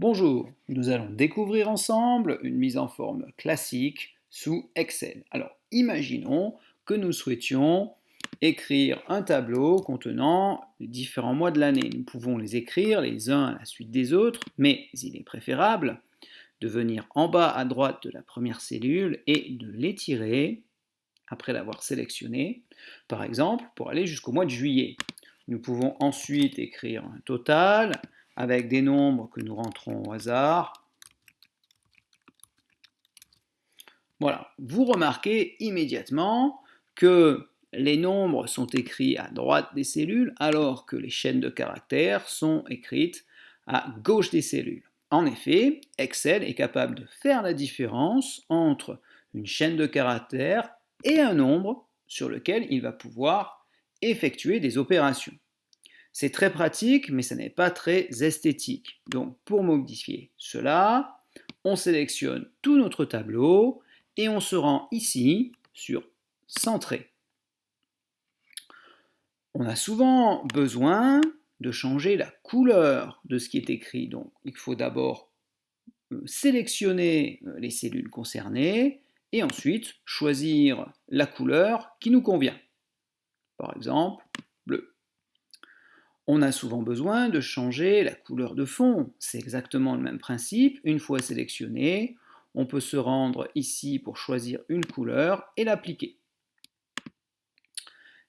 Bonjour, nous allons découvrir ensemble une mise en forme classique sous Excel. Alors, imaginons que nous souhaitions écrire un tableau contenant les différents mois de l'année. Nous pouvons les écrire les uns à la suite des autres, mais il est préférable de venir en bas à droite de la première cellule et de l'étirer après l'avoir sélectionné, par exemple pour aller jusqu'au mois de juillet. Nous pouvons ensuite écrire un total avec des nombres que nous rentrons au hasard. Voilà, vous remarquez immédiatement que les nombres sont écrits à droite des cellules alors que les chaînes de caractères sont écrites à gauche des cellules. En effet, Excel est capable de faire la différence entre une chaîne de caractères et un nombre sur lequel il va pouvoir effectuer des opérations. C'est très pratique, mais ça n'est pas très esthétique. Donc pour modifier cela, on sélectionne tout notre tableau et on se rend ici sur Centrer. On a souvent besoin de changer la couleur de ce qui est écrit. Donc il faut d'abord sélectionner les cellules concernées et ensuite choisir la couleur qui nous convient. Par exemple, bleu. On a souvent besoin de changer la couleur de fond. C'est exactement le même principe. Une fois sélectionné, on peut se rendre ici pour choisir une couleur et l'appliquer.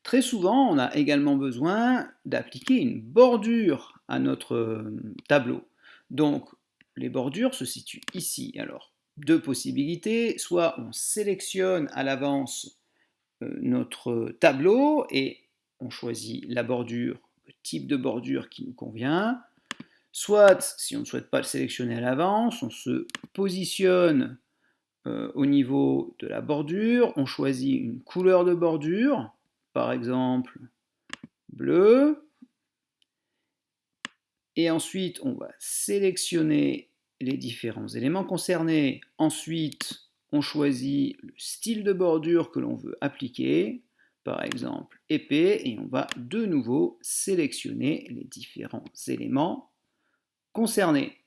Très souvent, on a également besoin d'appliquer une bordure à notre tableau. Donc, les bordures se situent ici. Alors, deux possibilités. Soit on sélectionne à l'avance notre tableau et on choisit la bordure, le type de bordure qui nous convient. Soit, si on ne souhaite pas le sélectionner à l'avance, on se positionne au niveau de la bordure, on choisit une couleur de bordure, par exemple bleu, et ensuite on va sélectionner les différents éléments concernés. Ensuite, on choisit le style de bordure que l'on veut appliquer, par exemple épais, et on va de nouveau sélectionner les différents éléments concernés.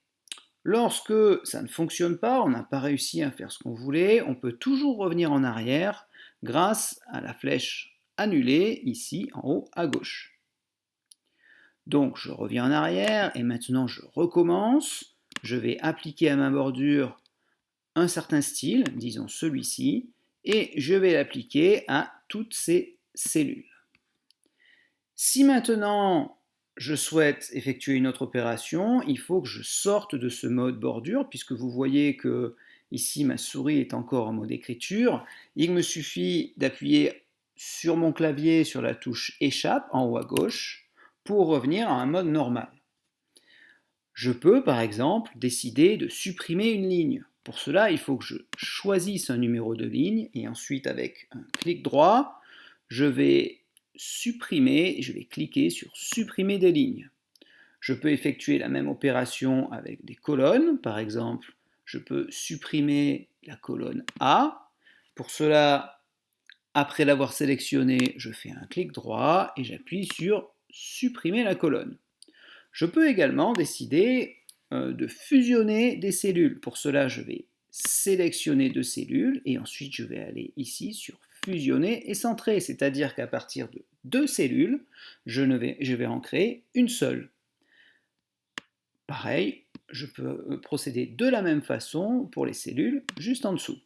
Lorsque ça ne fonctionne pas, on n'a pas réussi à faire ce qu'on voulait, on peut toujours revenir en arrière grâce à la flèche annulée ici en haut à gauche. Donc je reviens en arrière et maintenant je recommence. Je vais appliquer à ma bordure un certain style, disons celui-ci, et je vais l'appliquer à toutes ces cellules. Si maintenant je souhaite effectuer une autre opération, il faut que je sorte de ce mode bordure, puisque vous voyez que ici ma souris est encore en mode écriture. Il me suffit d'appuyer sur mon clavier sur la touche échappe en haut à gauche pour revenir à un mode normal. Je peux par exemple décider de supprimer une ligne. Pour cela, il faut que je choisisse un numéro de ligne et ensuite avec un clic droit, je vais supprimer, je vais cliquer sur supprimer des lignes. Je peux effectuer la même opération avec des colonnes, par exemple, je peux supprimer la colonne A. Pour cela, après l'avoir sélectionné, je fais un clic droit et j'appuie sur supprimer la colonne. Je peux également décider de fusionner des cellules. Pour cela, je vais sélectionner deux cellules et ensuite je vais aller ici sur fusionner et centrer, c'est-à-dire qu'à partir de deux cellules, je vais en créer une seule. Pareil, je peux procéder de la même façon pour les cellules juste en dessous.